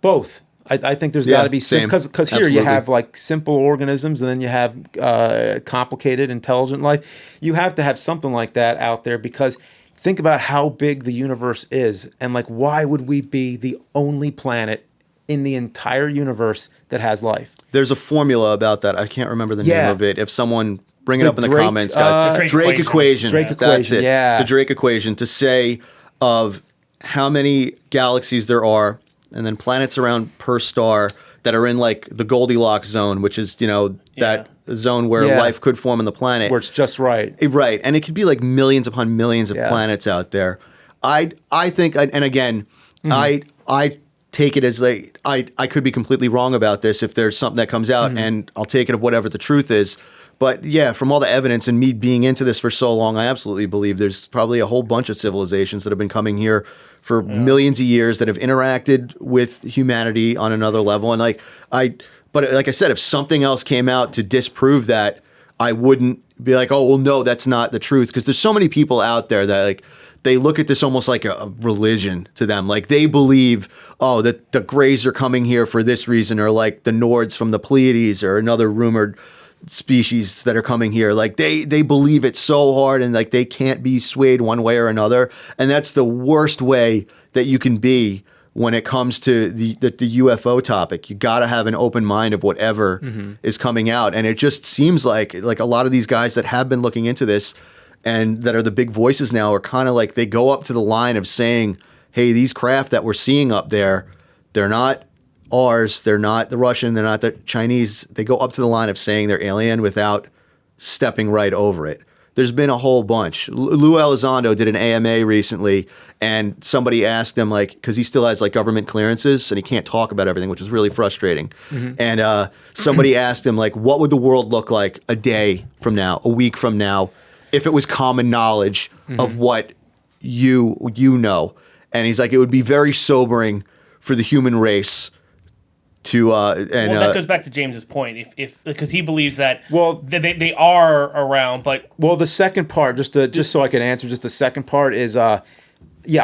Both. I think there's got to be because here you have like simple organisms and then you have complicated intelligent life. You have to have something like that out there because think about how big the universe is and like why would we be the only planet in the entire universe that has life? There's a formula about that. I can't remember the name of it. If someone bring it up in the comments, guys. Drake equation. That's it. Yeah. The Drake equation to say of how many galaxies there are. And then planets around per star that are in like the Goldilocks zone, which is, that zone where life could form on the planet. Where it's just right. Right. And it could be like millions upon millions of planets out there. I think, and again, I take it as like, I could be completely wrong about this if there's something that comes out and I'll take it of whatever the truth is. But yeah, from all the evidence and me being into this for so long, I absolutely believe there's probably a whole bunch of civilizations that have been coming here for millions of years that have interacted with humanity on another level. And but like I said, if something else came out to disprove that, I wouldn't be like, oh, well, no, that's not the truth. Because there's so many people out there that like, they look at this almost like a religion to them. Like they believe, oh, that the Greys are coming here for this reason, or like the Nords from the Pleiades or another rumored species that are coming here. Like they believe it so hard and like they can't be swayed one way or another. And that's the worst way that you can be when it comes to the UFO topic. You got to have an open mind of whatever is coming out. And it just seems like a lot of these guys that have been looking into this and that are the big voices now are kind of like they go up to the line of saying, hey, these craft that we're seeing up there, they're not ours. They're not the Russian. They're not the Chinese. They go up to the line of saying they're alien without stepping right over it. There's been a whole bunch. Lou Elizondo did an AMA recently, and somebody asked him, like, because he still has like government clearances and he can't talk about everything, which is really frustrating. And somebody asked him, like, what would the world look like a day from now, a week from now, if it was common knowledge of what you know? And he's like, it would be very sobering for the human race. That goes back to James's point. If because he believes that they are around, but the second part, just so I can answer, just the second part is, I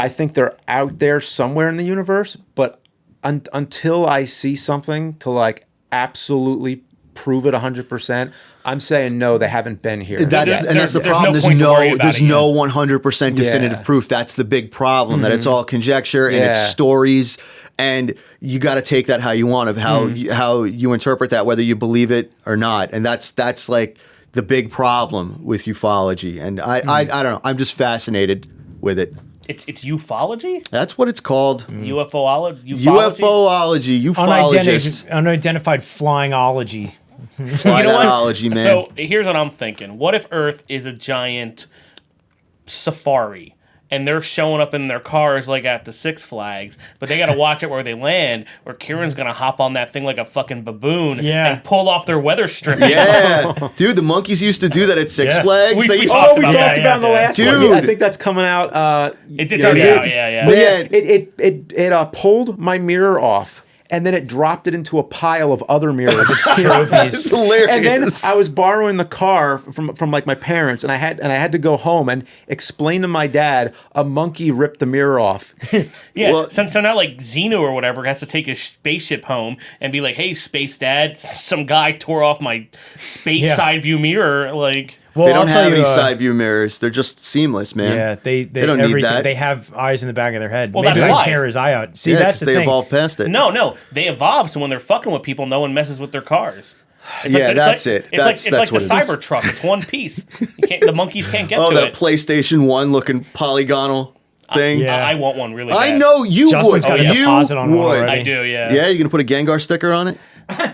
think they're out there somewhere in the universe, but until I see something to like absolutely prove it 100%, I'm saying no, they haven't been here. That's the problem. There's no 100% definitive proof. That's the big problem. That it's all conjecture and it's stories. And you got to take that how you want, of how you interpret that, whether you believe it or not. And that's like the big problem with ufology. And I don't know. I'm just fascinated with it. It's ufology? That's what it's called. UFOology? Ufologist. Unidentified flyingology. Flyingology, man. So here's what I'm thinking. What if Earth is a giant safari? And they're showing up in their cars like at the Six Flags, but they got to watch it where they land, or Kieran's going to hop on that thing like a fucking baboon and pull off their weather strip. Yeah. Dude, the monkeys used to do that at Six Flags. We talked about in the last one. I think that's coming out. It's already out, yeah. It pulled my mirror off. And then it dropped it into a pile of other mirrors. It's hilarious. And then I was borrowing the car from like my parents, and I had to go home and explain to my dad a monkey ripped the mirror off. So now like Xeno or whatever has to take his spaceship home and be like, "Hey, space dad, some guy tore off my space side view mirror." Like, well, they don't have any side view mirrors. They're just seamless, man. Yeah, they don't need that. They have eyes in the back of their head. Well, maybe that's I why. tear his eye out. See, that's the thing. They evolved past it. No, they evolved, so when they're fucking with people, no one messes with their cars. It's that's it. It's like the Cybertruck. It's one piece. The monkeys can't get to it. Oh, that PlayStation 1 looking polygonal thing. I want one really bad. I know you Justin's would. got a deposit on one already. I do, yeah. Yeah, you gonna put a Gengar sticker on it?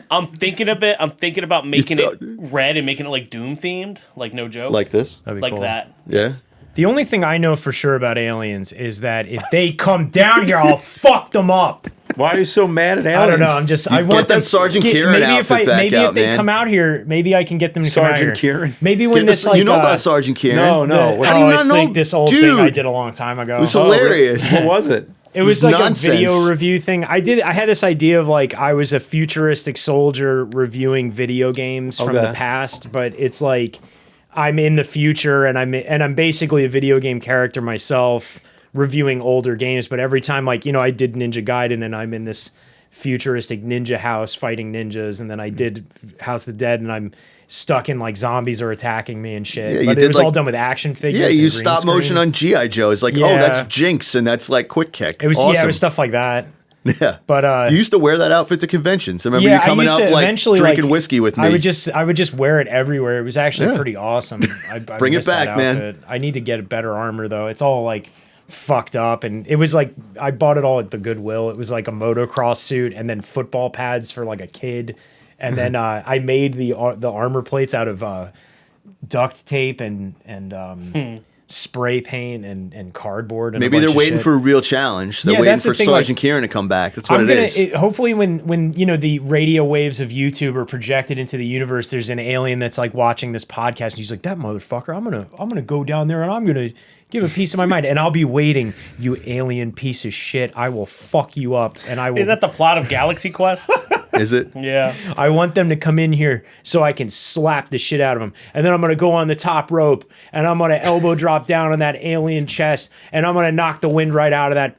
I'm thinking about making it red and making it like Doom themed, like no joke. Like this? That'd be Like cool. that. Yeah. The only thing I know for sure about aliens is that if they come down here, I'll fuck them up. Why are you so mad at aliens? I don't know. I want that them, Sergeant Kieran outfit back maybe out, if they man. come out here, maybe I can get them to come out here. Sergeant Kieran? Maybe when this like you know about Sergeant Kieran? No. How do you not it's know? like this old Dude, thing I did a long time ago. it was hilarious. What was it? It was was like nonsense. a video review thing. I had this idea of like I was a futuristic soldier reviewing video games from the past, but it's like I'm in the future and I'm basically a video game character myself reviewing older games. But every time, like, you know, I did Ninja Gaiden and I'm in this futuristic ninja house fighting ninjas, and then I did House of the Dead and I'm stuck in like zombies are attacking me and shit. Yeah, but it was all done with action figures. Yeah, you and use green stop screen. motion on G.I. Joe. It's like, oh, that's Jinx, and that's like Quick Kick. It was awesome. it was stuff like that. Yeah, but you used to wear that outfit to conventions. I remember you coming up like drinking whiskey with me. I would just wear it everywhere. It was actually pretty awesome. I Bring it back, man. I need to get a better armor though. It's all like fucked up, and it was like I bought it all at the Goodwill. It was like a motocross suit and then football pads for like a kid, and then I made the armor plates out of duct tape and spray paint and cardboard. And maybe they're waiting for a real challenge. They're waiting for Sergeant Kieran to come back. That's what it is. Hopefully, when you know the radio waves of YouTube are projected into the universe, there's an alien that's like watching this podcast, and he's like, "That motherfucker! I'm gonna go down there and I'm gonna give a piece of my mind, and I'll be waiting. You alien piece of shit! I will fuck you up, and I will." Is that the plot of Galaxy Quest? Is it? Yeah. I want them to come in here so I can slap the shit out of them. And then I'm going to go on the top rope and I'm going to elbow drop down on that alien chest and I'm going to knock the wind right out of that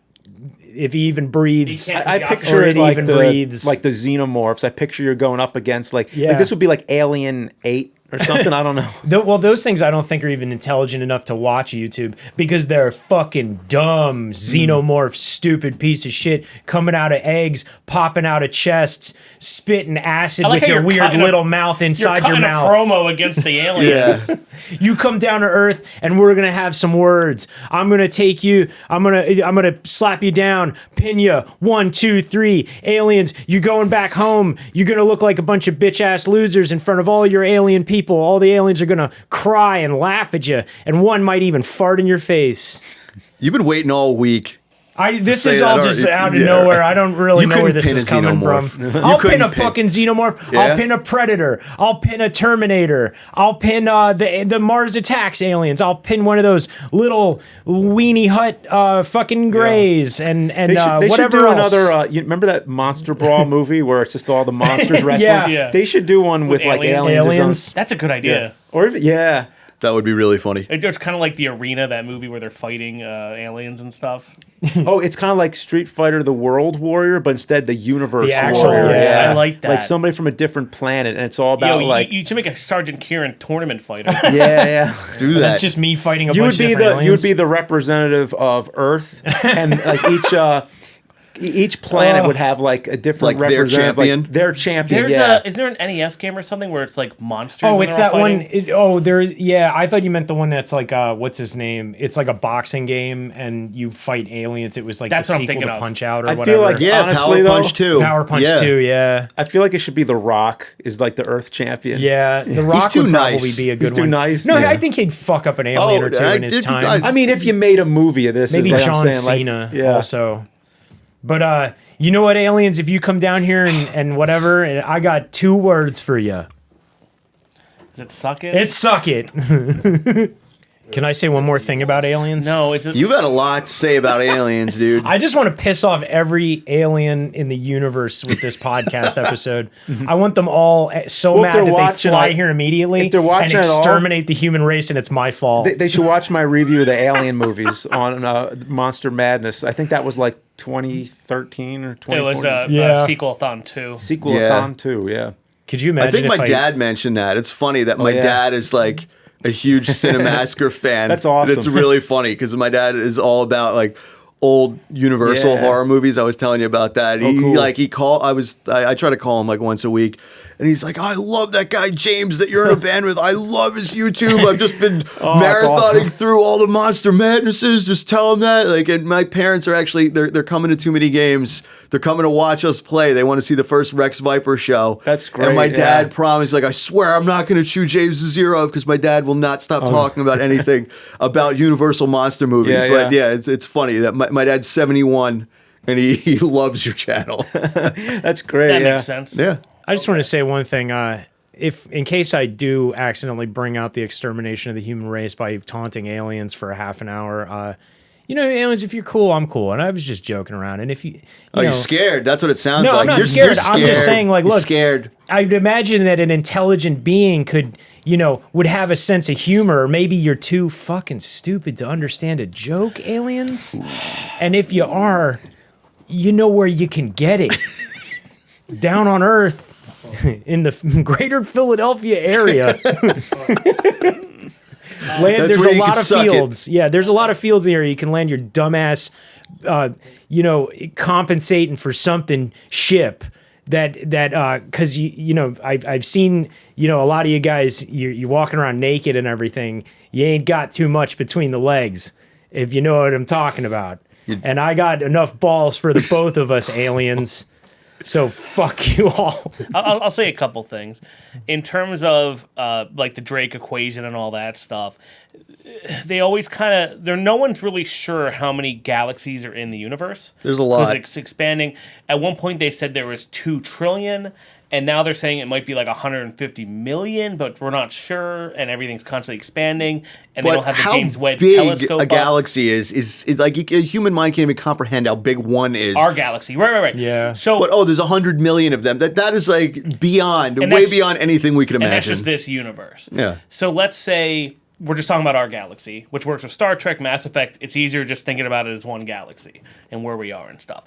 if he even breathes. I picture it like even breathes. like the xenomorphs. I picture you're going up against like Yeah. this would be like Alien 8. or something. I don't know. Well, those things I don't think are even intelligent enough to watch YouTube because they're fucking dumb, xenomorph, stupid piece of shit coming out of eggs, popping out of chests, spitting acid like with how your you're weird cutting little mouth inside your a mouth. promo against the aliens. Yeah. You come down to Earth, and we're gonna have some words. I'm gonna take you. I'm gonna slap you down, pin you. 1, 2, 3. Aliens, you're going back home. You're gonna look like a bunch of bitch ass losers in front of all your alien people. All the aliens are gonna cry and laugh at you, and one might even fart in your face. You've been waiting all week. This say is that all already. just out of Yeah. nowhere. I don't really You know where couldn't this pin is a coming xenomorph. from. You I'll pin couldn't a pin. fucking xenomorph. Yeah? I'll pin a predator. I'll pin a Terminator. I'll pin the Mars Attacks aliens. I'll pin one of those little weenie hut fucking grays and They should whatever do else. another. You remember that Monster Brawl movie where it's just all the monsters wrestling? Yeah. They should do one with like aliens. or Aliens. something. That's a good idea. Or even, yeah. That would be really funny. It's kind of like the Arena, that movie where they're fighting aliens and stuff. Oh, it's kind of like Street Fighter: The World Warrior, but instead the Universe The actual- Warrior. yeah. I like that. Like somebody from a different planet, and it's all about Yo, like. you should make a Sergeant Kieran tournament fighter. Yeah. Do that. That's just me fighting a You bunch would of be different you would aliens. be the representative of Earth, and like each planet would have like a different Like their representative, champion? like their champion. There's yeah. is there an NES game or something where it's like monsters? Oh, and it's they're all that one. fighting? Yeah. I thought you meant the one that's like, what's his name? It's like a boxing game, and you fight aliens. It was like That's the what I'm sequel thinking to of. Punch Out or I whatever. feel like Yeah, honestly, Power Punch though, 2. Power Punch Yeah. 2. Yeah. I feel like it should be The Rock is like the Earth champion. Yeah, The Rock too would probably nice. be a good He's too one. nice? No, Yeah. I think he'd fuck up an alien or two in his time. I mean, if you made a movie of this, Maybe is like John I'm saying, Cena like, yeah. also. But you know what, aliens? If you come down here and whatever, and I got 2 words for you. Does it suck it? It's suck it. Can I say one more thing about aliens? No, is it? You've had a lot to say about aliens, dude. I just want to piss off every alien in the universe with this podcast episode. I want them all so Well, if mad they're that they watching, fly like, here immediately if they're watching and at all, exterminate the human race, and it's my fault. They should watch my review of the Alien movies on Monster Madness. I think that was like 2013 or It 2014. was a Yeah. sequel-a-thon too. Sequel-a-thon too, yeah. Could you I imagine think if my dad mentioned that. It's funny that my yeah. dad is like a huge Cinemassacre fan. That's awesome. It's really funny because my dad is all about like old Universal Yeah. horror movies. I was telling you about that. Cool. I try to call him like once a week. And he's like, I love that guy James that you're in a band with. I love his YouTube. I've just been that's marathoning awesome. through all the Monster Madnesses. Just tell him that. Like, and my parents are actually they're coming to too many games. They're coming to watch us play. They want to see the first Rex Viper show. That's great, And my dad yeah. promised, like, I swear I'm not going to chew James' ear off because my dad will not stop talking about anything about Universal monster movies. Yeah, but yeah. it's funny that my dad's 71 and he loves your channel. That's great. That yeah. makes sense. Yeah. I just want to say one thing. If in case I do accidentally bring out the extermination of the human race by taunting aliens for a half an hour, you know, aliens, if you're cool, I'm cool. And I was just joking around. And if you know, You're scared. That's what it sounds No, like. I'm not You're scared. I'm just saying, like, You're look, scared. I'd imagine that an intelligent being could, you know, would have a sense of humor. Or maybe you're too fucking stupid to understand a joke, aliens. And if you are, you know where you can get it. Down on Earth, in the greater Philadelphia area. There's where a you lot can of suck it. fields. Yeah, there's a lot of fields here. You can land your dumbass, you know, compensating for something ship that because you know I've seen, you know, a lot of you guys you're walking around naked and everything. You ain't got too much between the legs, if you know what I'm talking about. And I got enough balls for the both of us, aliens. So fuck you all. I'll say a couple things in terms of like the Drake equation and all that stuff. They always kind of no one's really sure how many galaxies are in the universe. There's a lot. Because it's expanding. At one point they said there was 2 trillion, and now they're saying it might be like 150 million, but we're not sure. And everything's constantly expanding, and they don't have the James Webb big telescope. a galaxy is like a human mind can't even comprehend how big one is. Our galaxy, right. Yeah. So, But there's 100 million of them. That is like beyond, And way that's- beyond anything we could and imagine. that's just this universe. Yeah. So let's say we're just talking about our galaxy, which works with Star Trek, Mass Effect. It's easier just thinking about it as one galaxy and where we are and stuff.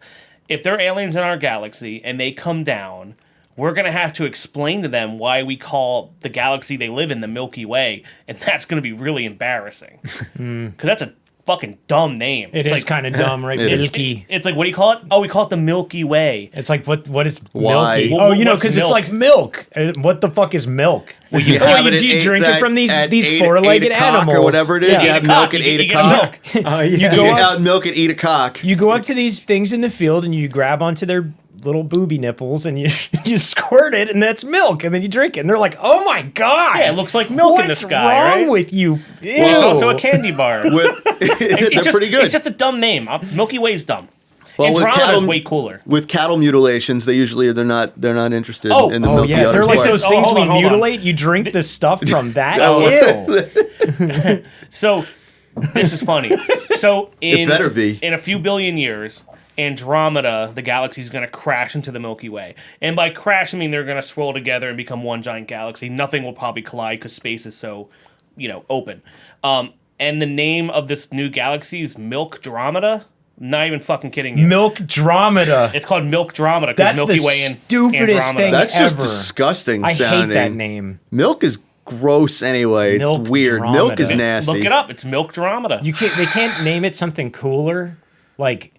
If there are aliens in our galaxy and they come down, we're going to have to explain to them why we call the galaxy they live in the Milky Way, and that's going to be really embarrassing. Because that's a fucking dumb name. It is kind of dumb, right? Milky. It's like, what do you call it? Oh, we call it the Milky Way. It's like, what is Why? milky? Well, Oh, you know, what's because it's milk? like milk. What the fuck is milk? Well, you have it at you eight- drink that it from these at 4-legged 8 o'clock animals or whatever it is. Yeah. You have Eat a milk cock, at you 8 get o'clock. milk. You go get up, out milk at 8 o'clock. you go up to these things in the field and you grab onto their little booby nipples and you squirt it and that's milk and then you drink it and they're like, oh my god, Yeah, it looks like milk in the what's sky, wrong right? with you? Ew. It's also a candy bar. They're pretty good. It's just a dumb name. Milky Way's dumb. Well, with Andromeda's cattle- way cooler. With cattle mutilations, they're not interested Oh. in the Oh milky yeah, other they're like parts. those Oh, things hold we on, hold on. mutilate. You drink the stuff from that. Ew. So this is funny. So It better be. in a few billion years, Andromeda, the galaxy, is going to crash into the Milky Way. And by crash, I mean they're going to swirl together and become one giant galaxy. Nothing will probably collide because space is so, open. And the name of this new galaxy is Milkdromeda. Not even fucking kidding you. Milkdromeda. It's called Milkdromeda because That's Milky the Way and stupidest Andromeda. thing That's just ever. disgusting I sounding. hate that name. Milk is gross anyway. It's weird. Milk is Milkdromeda. nasty. Look it up. It's Milkdromeda. They can't name it something cooler, like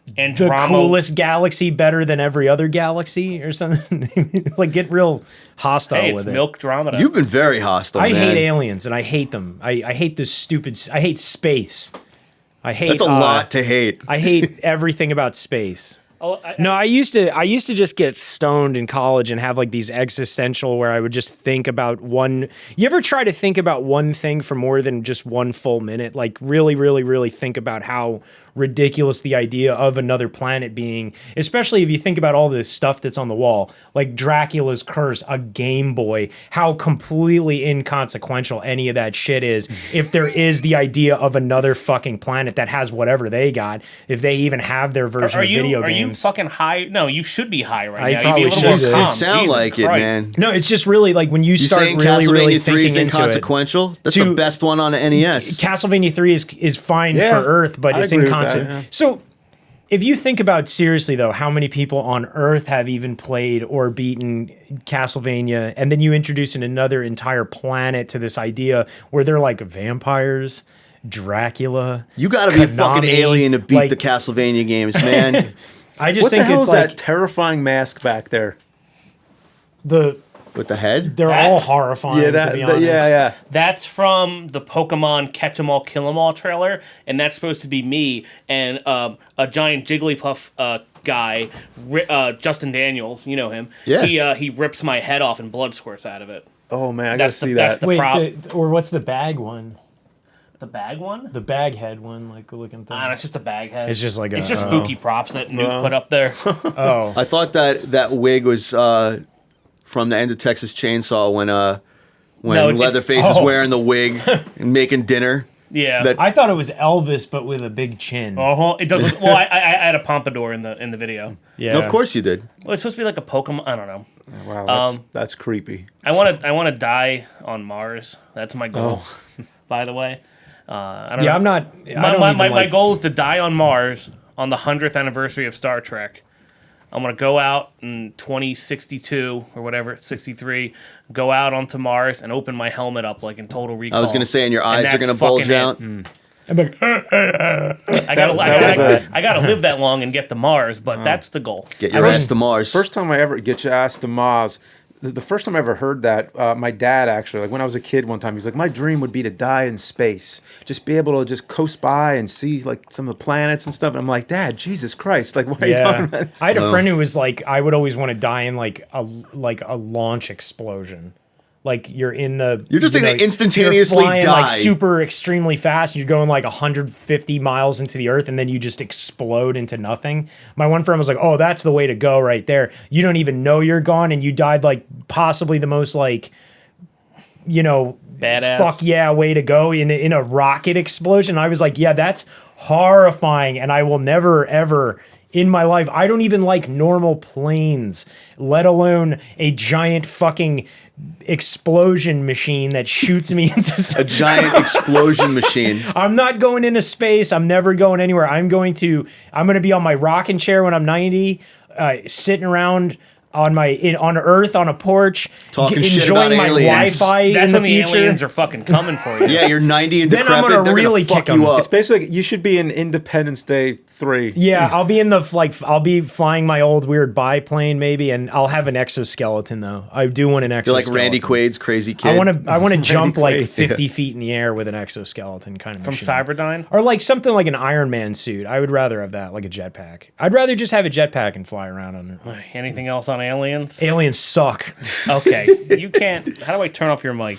the Andromeda. coolest galaxy better than every other galaxy or something. Like get real hostile Hey, it's with it. Milkdromeda. You've been very hostile, I man. hate aliens and I hate them. I hate this stupid. I hate space. I hate. That's a lot to hate. I hate everything about space. Oh, No, I used to just get stoned in college and have like these existential where I would just think about one. You ever try to think about one thing for more than just one full minute? Like really, really, really think about how ridiculous the idea of another planet being, especially if you think about all the stuff that's on the wall, like Dracula's curse, a Game Boy, how completely inconsequential any of that shit is if there is the idea of another fucking planet that has whatever they got, if they even have their version Are of video you games. fucking high? No, you should be high right I now. You'd probably be a little more should. calm. You sound Jesus like it, Christ. man. No, it's just really like when you You start saying really, really Castlevania 3 thinking is into it. inconsequential? That's To- the best one on the NES. Castlevania 3 is fine Yeah, for Earth, but I it's agree with that, inconsequential. yeah. So if you think about seriously though, how many people on Earth have even played or beaten Castlevania, and then you introduce another entire planet to this idea where they're like vampires, Dracula. You got to be a fucking Konami, alien to beat like- the Castlevania games, man. I just What the think hell it's is like that terrifying mask back there? With the head? they're That- all horrifying. to be honest. yeah. That's from the Pokemon Catch 'Em All Kill 'Em All trailer, and that's supposed to be me and a giant Jigglypuff guy, Justin Daniels. You know him. Yeah. He rips my head off and blood squirts out of it. Oh man, I gotta That's see that's that. the prop. or what's the bag one? The bag one? The bag head one, like looking thing. It's just a bag head. It's just like it's a- just spooky props that Nuke put up there. Oh, I thought that wig was from the end of Texas Chainsaw when No, it's- Leatherface is wearing the wig and making dinner. Yeah. That- I thought it was Elvis, but with a big chin. It doesn't. Well, I had a pompadour in the video. Yeah, No, of course you did. Well, it's supposed to be like a Pokemon. I don't know. Wow, that's creepy. I want to die on Mars. That's my goal. By the way, I don't know. I'm not. I don't My even goal is to die on Mars on the 100th anniversary of Star Trek. I'm gonna go out in 2062 or whatever, 63. Go out onto Mars and open my helmet up like in Total Recall. I was going to say, and your eyes are that's going to bulge fucking it. out. I'm like, I gotta live that long and get to Mars, but that's the goal. Get your ass to Mars. First time I ever get your ass to Mars. The first time I ever heard that, my dad actually, like when I was a kid one time, he's like, my dream would be to die in space. Just be able to just coast by and see like some of the planets and stuff. And I'm like, Dad, Jesus Christ. Like, what are you talking about? I had a friend who was like, I would always want to die in like a launch explosion. Like you're in the. You're just gonna you're instantaneously flying, die. like super extremely fast. You're going like 150 miles into the earth, and then you just explode into nothing. My one friend was like, "Oh, that's the way to go right there. You don't even know you're gone, and you died like possibly the most like, Badass. fuck yeah way to go in a rocket explosion." I was like, "Yeah, that's horrifying, and I will never ever." In my life, I don't even like normal planes, let alone a giant fucking explosion machine that shoots me into A giant explosion machine. I'm not going into space. I'm never going anywhere. I'm going to be on my rocking chair when I'm 90, sitting around on Earth on a porch, Talking shit about enjoying my aliens. Wi-Fi. That's in when the the future. aliens are fucking coming for you. Yeah, you're 90 and Then I'm decrepit. gonna They're really gonna fuck kick you 'em. up. It's basically you should be in Independence Day 3. Yeah, I'll be in I'll be flying my old weird biplane maybe, and I'll have an exoskeleton though. I do want an You're exoskeleton. like Randy Quaid's crazy kid. I want to jump like Quaid. 50 feet in the air with an exoskeleton kind of From machine. Cyberdyne? Or like something like an Iron Man suit. I would rather have that, like a jetpack. I'd rather just have a jetpack and fly around on it. Anything else on aliens? Aliens suck. Okay, you can't. How do I turn off your mic?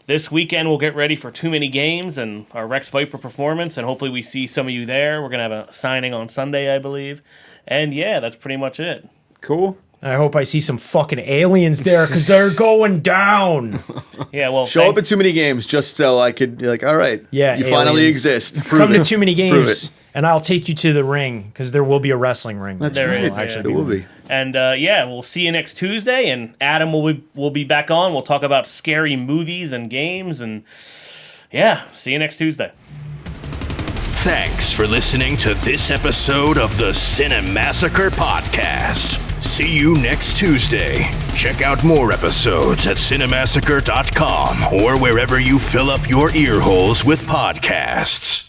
This weekend, we'll get ready for Too Many Games and our Rex Viper performance, and hopefully we see some of you there. We're going to have a signing on Sunday, I believe. And yeah, that's pretty much it. Cool. I hope I see some fucking aliens there because they're going down. Yeah, well, Show up at too many games just so I could be like, all right, Yeah, you finally aliens. exist. Prove Come it. to Too Many Prove Games, it. and I'll take you to the ring because there will be a wrestling ring. That's There right. is, Actually, yeah. there will be. And yeah, we'll see you next Tuesday, and Adam will be back on. We'll talk about scary movies and games, and yeah, see you next Tuesday. Thanks for listening to this episode of the Cinemassacre Podcast. See you next Tuesday. Check out more episodes at cinemassacre.com or wherever you fill up your ear holes with podcasts.